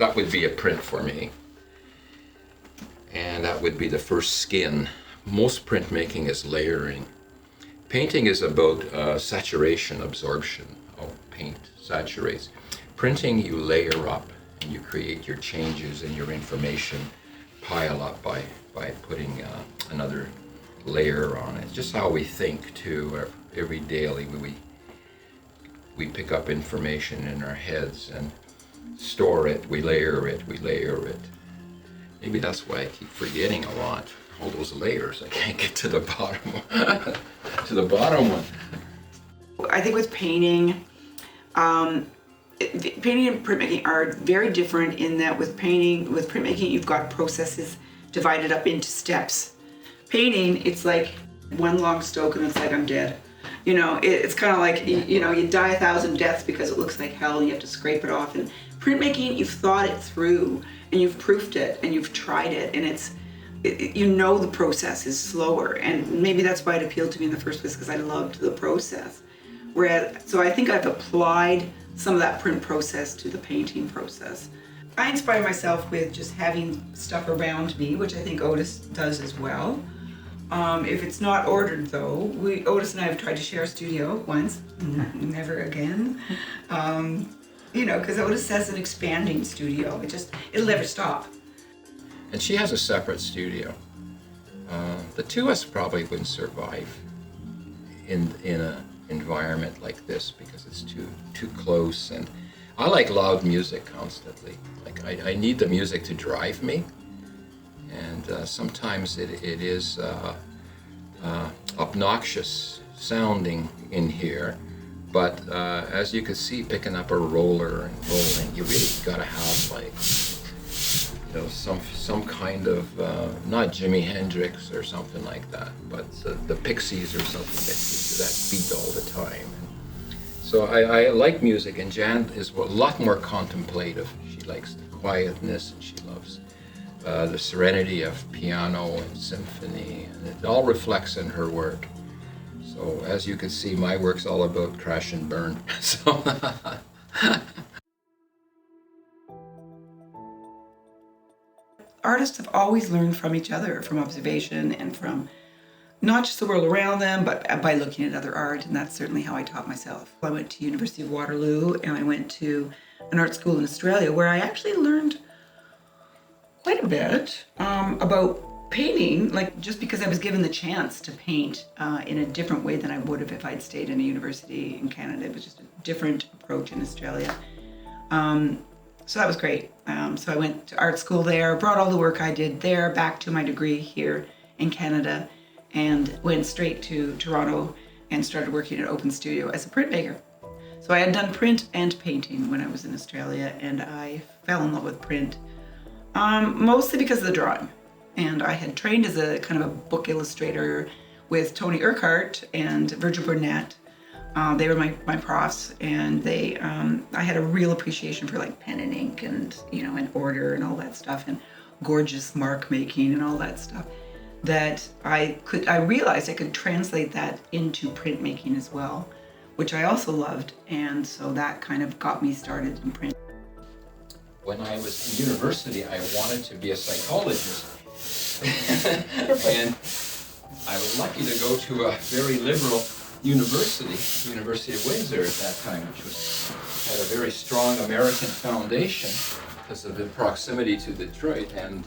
that would be a print for me. And that would be the first skin. Most printmaking is layering. Painting is about saturation, absorption. Oh, paint saturates. Printing, you layer up and you create your changes and your information pile up by putting another layer on it. It's just how we think too. Every daily we pick up information in our heads and store it, we layer it. Maybe that's why I keep forgetting a lot. All those layers, I can't get to the bottom to the bottom one. I think with painting, painting and printmaking are very different in that with printmaking, you've got processes divided up into steps. Painting, it's like one long stroke and it's like, I'm dead. You know, it's kind of like, you know, you die 1,000 deaths because it looks like hell and you have to scrape it off. And printmaking, you've thought it through and you've proofed it and you've tried it, and you know the process is slower. And maybe that's why it appealed to me in the first place, because I loved the process. So I think I've applied some of that print process to the painting process. I inspire myself with just having stuff around me, which I think Otis does as well. If it's not ordered though, Otis and I have tried to share a studio once, never again. You know, because Otis has an expanding studio. It'll never stop. And she has a separate studio. The two of us probably wouldn't survive in an environment like this because it's too close. And I like loud music constantly. Like I need the music to drive me. And sometimes it is obnoxious sounding in here, but as you can see, picking up a roller and rolling, you really gotta have like, you know, some kind of not Jimi Hendrix or something like that, but the Pixies or something that gives you that beat all the time. So I like music, and Jan is a lot more contemplative. She likes the quietness, and she loves the serenity of piano and symphony, and it all reflects in her work. So as you can see, my work's all about crash and burn. So artists have always learned from each other, from observation and from not just the world around them, but by looking at other art, and that's certainly how I taught myself. I went to University of Waterloo, and I went to an art school in Australia where I actually learned quite a bit about painting, like just because I was given the chance to paint in a different way than I would have if I'd stayed in a university in Canada. It was just a different approach in Australia. So that was great. So I went to art school there, brought all the work I did there back to my degree here in Canada, and went straight to Toronto and started working at Open Studio as a printmaker. So I had done print and painting when I was in Australia, and I fell in love with print, mostly because of the drawing. And I had trained as a kind of a book illustrator with Tony Urquhart and Virgil Burnett. They were my profs, and I had a real appreciation for like pen and ink and, you know, and order and all that stuff, and gorgeous mark making and all that stuff, that I realized I could translate that into printmaking as well, which I also loved. And so that kind of got me started in print. When I was in university, I wanted to be a psychologist. And I was lucky to go to a very liberal university, University of Windsor at that time, which had a very strong American foundation because of the proximity to Detroit. And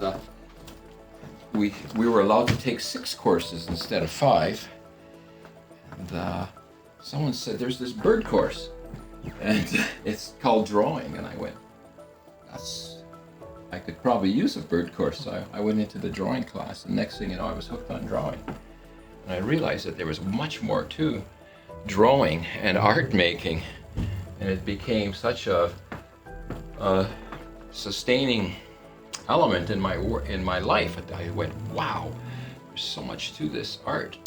we were allowed to take 6 courses instead of 5. And someone said, there's this bird course, and it's called drawing. And I went, I could probably use a bird course. So I went into the drawing class, and next thing you know, I was hooked on drawing. And I realized that there was much more to drawing and art making, and it became such a sustaining element in my life. I went, wow, there's so much to this art.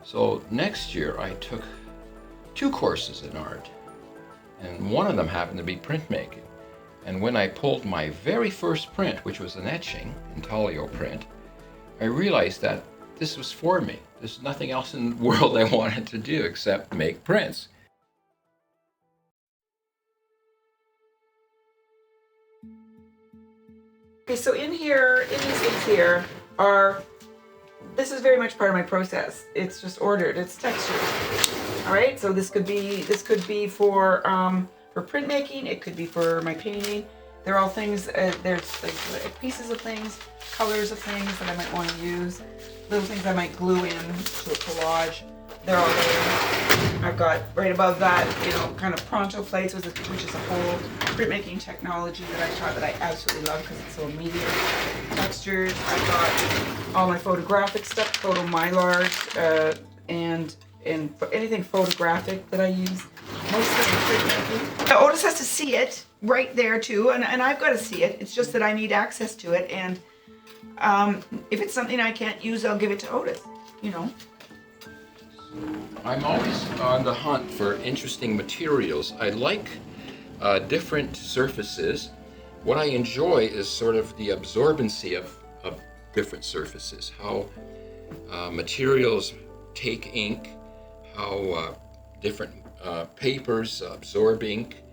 So next year I took 2 courses in art, and one of them happened to be printmaking. And when I pulled my very first print, which was an etching, intaglio print, I realized that this was for me. There's nothing else in the world I wanted to do except make prints. Okay, so in these things here this is very much part of my process. It's just ordered. It's textures. All right. So this could be for printmaking. It could be for my painting. They're all things. There's like pieces of things, colors of things that I might want to use. Little things I might glue in to a collage. They're all there. I've got right above that, kind of pronto plates, which is a whole printmaking technology that I taught that I absolutely love because it's so immediate. Textures. I've got all my photographic stuff, photo mylars, and anything photographic that I use. Mostly in printmaking. Now, Otis has to see it right there too, and I've got to see it. It's just that I need access to it, and if it's something I can't use, I'll give it to Otis. I'm always on the hunt for interesting materials. I like different surfaces. What I enjoy is sort of the absorbency of different surfaces, how materials take ink, how different papers absorb ink.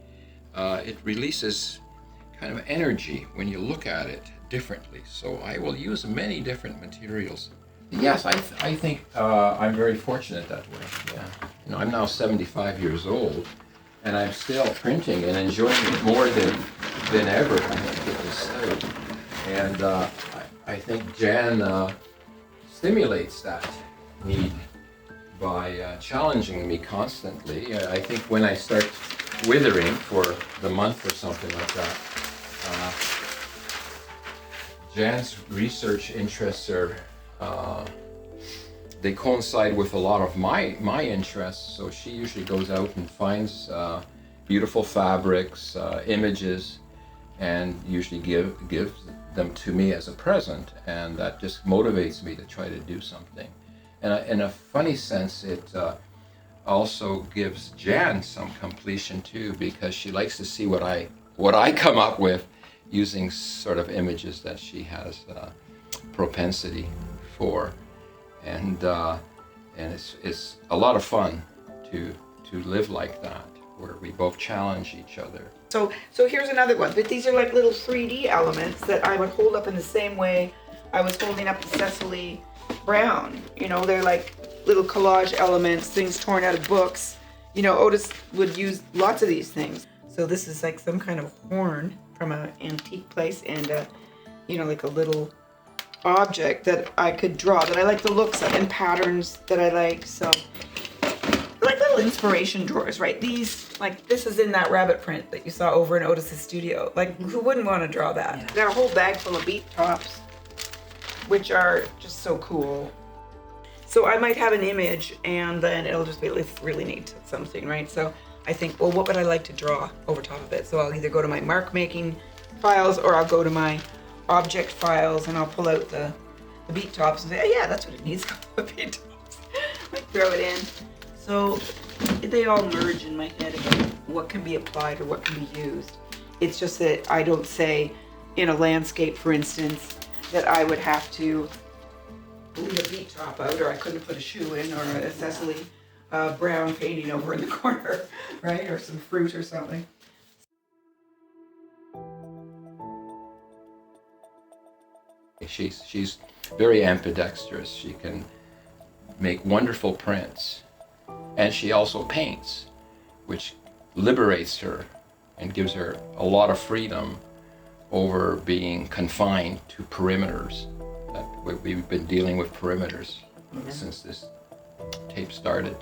It releases kind of energy when you look at it differently. So I will use many different materials. Yes, I think I'm very fortunate that way. Yeah, I'm now 75 years old, and I'm still printing and enjoying it more than ever. I think it is so, and I think Jan stimulates that need by challenging me constantly. I think when I start withering for the month or something like that, Jan's research interests are. They coincide with a lot of my interests, so she usually goes out and finds beautiful fabrics, images, and usually gives them to me as a present, and that just motivates me to try to do something. And in a funny sense, it also gives Jan some completion too, because she likes to see what I come up with using sort of images that she has propensity for, and it's a lot of fun to live like that, where we both challenge each other. So here's another one, but these are like little 3D elements that I would hold up in the same way I was holding up the Cecily Brown. They're like little collage elements, things torn out of books. Otis would use lots of these things. So this is like some kind of horn from an antique place, and like a little object that I could draw, that I like the looks of, and patterns that I like. So like little inspiration drawers, right? These, like, this is in that rabbit print that you saw over in Otis's studio. Like, who wouldn't want to draw that? Yeah. Got a whole bag full of beat tops, which are just so cool. So I might have an image, and then it'll just be really neat something, right? So I think, well, what would I like to draw over top of it? So I'll either go to my mark making files, or I'll go to my object files, and I'll pull out the beat tops and say, oh, yeah, that's what it needs, a beat tops. Like, throw it in. So they all merge in my head about what can be applied or what can be used. It's just that I don't say in a landscape, for instance, that I would have to leave a beat top out, or I couldn't put a shoe in, or a Cecily Brown painting over in the corner, right? Or some fruit or something. She's very ambidextrous. She can make wonderful prints, and she also paints, which liberates her and gives her a lot of freedom over being confined to perimeters. We've been dealing with perimeters since this tape started.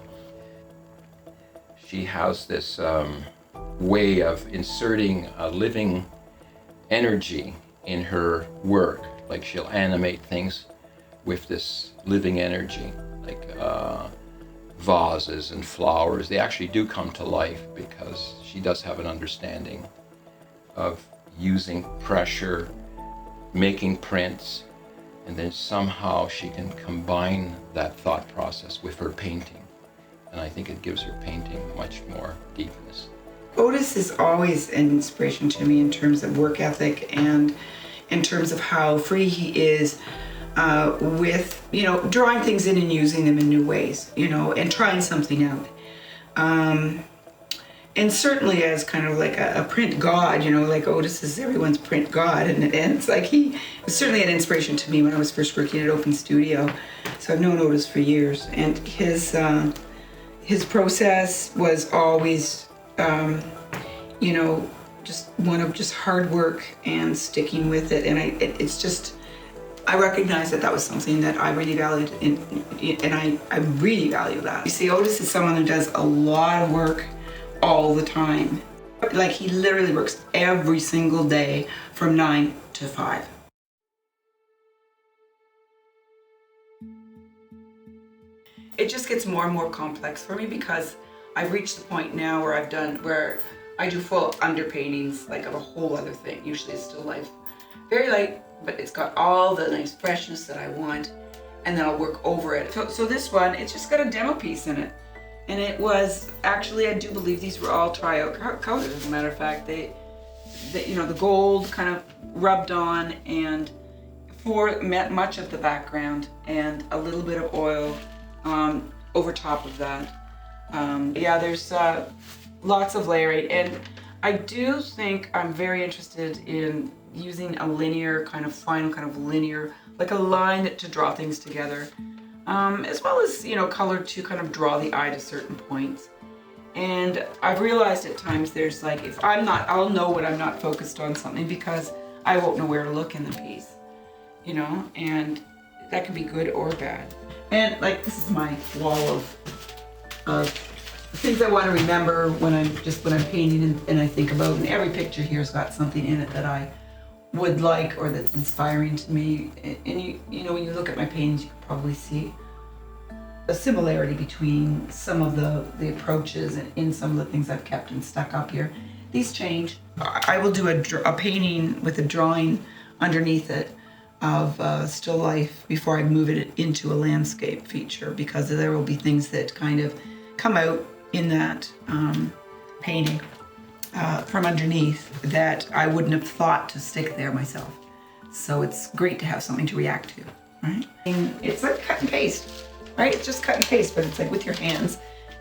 She has this way of inserting a living energy in her work. Like, she'll animate things with this living energy, like vases and flowers. They actually do come to life because she does have an understanding of using pressure, making prints, and then somehow she can combine that thought process with her painting. And I think it gives her painting much more deepness. Otis is always an inspiration to me in terms of work ethic, and in terms of how free he is with, drawing things in and using them in new ways, and trying something out. And certainly as kind of like a print god, like Otis is everyone's print god. And it's like he was certainly an inspiration to me when I was first working at Open Studio. So I've known Otis for years. And his process was always, just one of just hard work and sticking with it. And I recognize that was something that I really valued, and I really value that. You see, Otis is someone who does a lot of work all the time. Like, he literally works every single day from 9 to 5. It just gets more and more complex for me because I've reached the point now where I do full underpaintings, like of a whole other thing. Usually it's still life, very light, but it's got all the nice freshness that I want, and then I'll work over it. So this one, it's just got a demo piece in it. And it was, actually, I do believe these were all tryout coated, as a matter of fact. The gold kind of rubbed on, and for much of the background, and a little bit of oil over top of that. There's lots of layering, and I do think I'm very interested in using a linear linear, like a line to draw things together, as well as color to kind of draw the eye to certain points. And I've realized at times there's like, if I'll know when I'm not focused on something because I won't know where to look in the piece, and that can be good or bad. And like, this is my wall of things I want to remember when I'm painting, and I think about, and every picture here's got something in it that I would like or that's inspiring to me. And when you look at my paintings, you can probably see a similarity between some of the approaches and in some of the things I've kept and stuck up here. These change. I will do a painting with a drawing underneath it of still life before I move it into a landscape feature, because there will be things that kind of come out in that painting from underneath that I wouldn't have thought to stick there myself. So it's great to have something to react to, right? And it's like cut and paste, right? It's just cut and paste, but it's like with your hands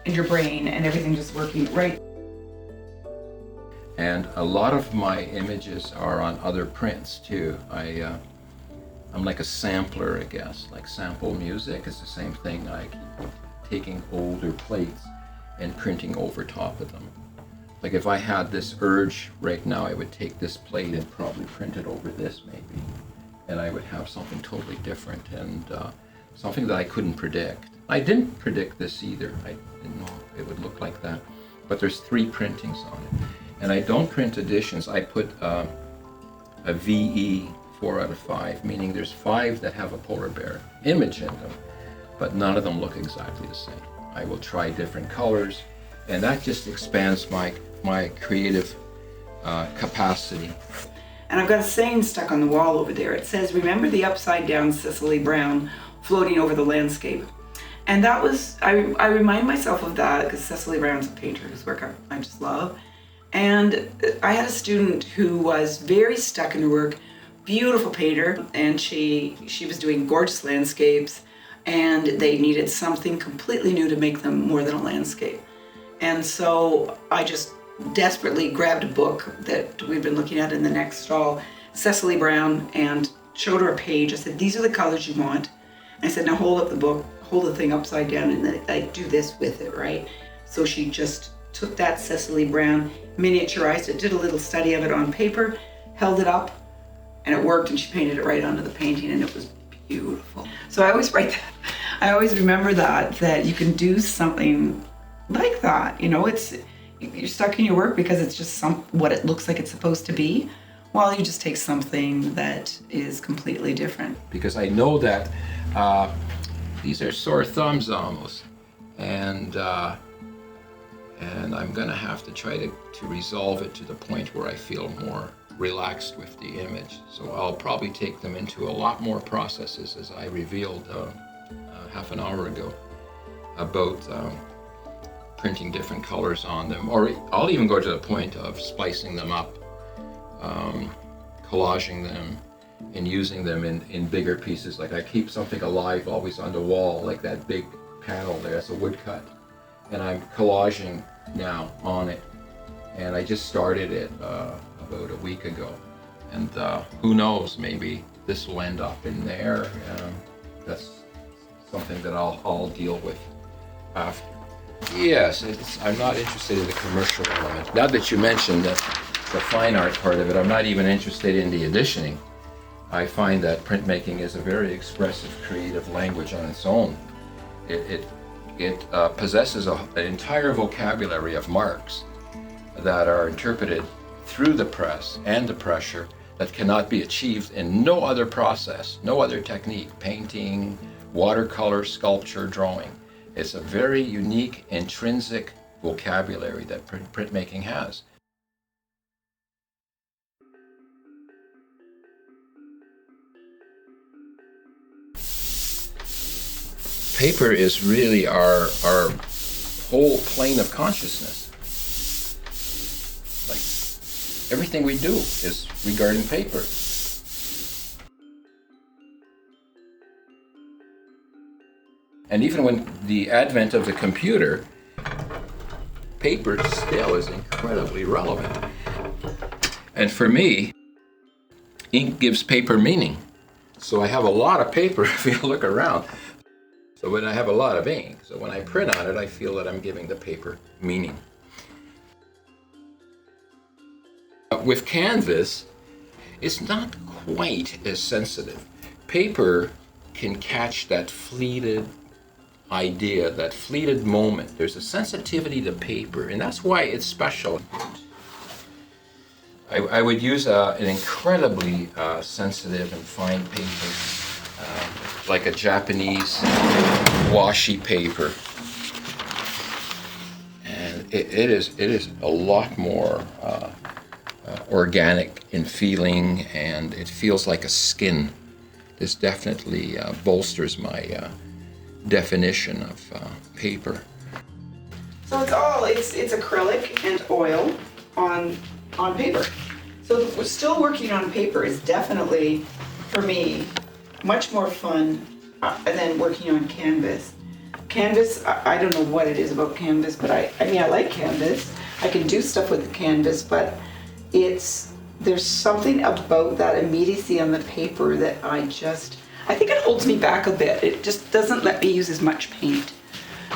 and your brain and everything just working right. And a lot of my images are on other prints too. I'm like a sampler, I guess. Like sample music is the same thing. I keep taking older plates and printing over top of them. Like if I had this urge right now, I would take this plate and probably print it over this maybe. And I would have something totally different, and something that I couldn't predict. I didn't predict this either. I didn't know it would look like that. But there's 3 printings on it. And I don't print editions. I put a VE 4 out of 5, meaning there's 5 that have a polar bear image in them, but none of them look exactly the same. I will try different colors, and that just expands my creative capacity. And I've got a saying stuck on the wall over there. It says, "Remember the upside down Cicely Brown floating over the landscape." And that was, I remind myself of that because Cicely Brown's a painter whose work I just love. And I had a student who was very stuck in her work, beautiful painter, and she was doing gorgeous landscapes, and they needed something completely new to make them more than a landscape. And so I just desperately grabbed a book that we've been looking at in the next stall, Cicely Brown, and showed her a page. I said, "These are the colors you want." And I said, "Now hold up the book, hold the thing upside down, and then like do this with it," right? So she just took that Cicely Brown, miniaturized it, did a little study of it on paper, held it up, and it worked, and she painted it right onto the painting, and it was beautiful. So I always write that. I always remember that you can do something like that. It's, you're stuck in your work because it's just what it looks like it's supposed to be, while you just take something that is completely different. Because I know that these are sore thumbs almost, and I'm gonna have to try to resolve it to the point where I feel more relaxed with the image. So I'll probably take them into a lot more processes, as I revealed half an hour ago, about printing different colors on them, or I'll even go to the point of splicing them up, collaging them, and using them in bigger pieces. Like I keep something alive always on the wall, like that big panel there, that's a woodcut, and I'm collaging now on it and I just started it about a week ago. And who knows, maybe this will end up in there. That's something that I'll deal with after. Yes, I'm not interested in the commercial element. Now that you mentioned the fine art part of it, I'm not even interested in the editioning. I find that printmaking is a very expressive, creative language on its own. It possesses an entire vocabulary of marks that are interpreted through the press and the pressure that cannot be achieved in no other process, no other technique, painting, watercolor, sculpture, drawing. It's a very unique, intrinsic vocabulary that printmaking has. Paper is really our whole plane of consciousness. Like everything we do is regarding paper. And even when the advent of the computer, paper still is incredibly relevant. And for me, ink gives paper meaning. So I have a lot of paper if you look around. So when I have a lot of ink, so when I print on it, I feel that I'm giving the paper meaning. With canvas, it's not quite as sensitive. Paper can catch that fleeted idea, that fleeted moment. There's a sensitivity to paper, and that's why it's special. I would use an incredibly sensitive and fine paper, like a Japanese washi paper, and it is a lot more organic in feeling, and it feels like a skin. This definitely bolsters my definition of paper. So it's acrylic and oil on paper. So we're still working on paper is definitely, for me, much more fun than working on canvas. Canvas, I don't know what it is about canvas, but I mean, I like canvas. I can do stuff with the canvas, but there's something about that immediacy on the paper that I think it holds me back a bit. It just doesn't let me use as much paint.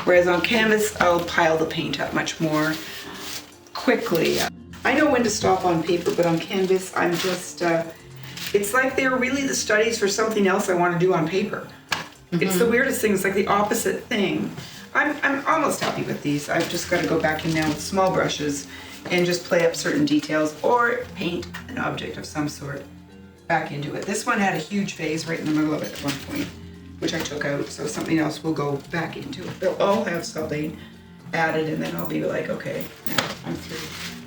Whereas on canvas, I'll pile the paint up much more quickly. I know when to stop on paper, but on canvas, I'm just, it's like they're really the studies for something else I want to do on paper. Mm-hmm. It's the weirdest thing. It's like the opposite thing. I'm almost happy with these. I've just got to go back in now with small brushes and just play up certain details or paint an object of some sort back into it. This one had a huge vase right in the middle of it at one point, which I took out, so something else will go back into it. They'll all have something added, and then I'll be like, okay, now I'm through.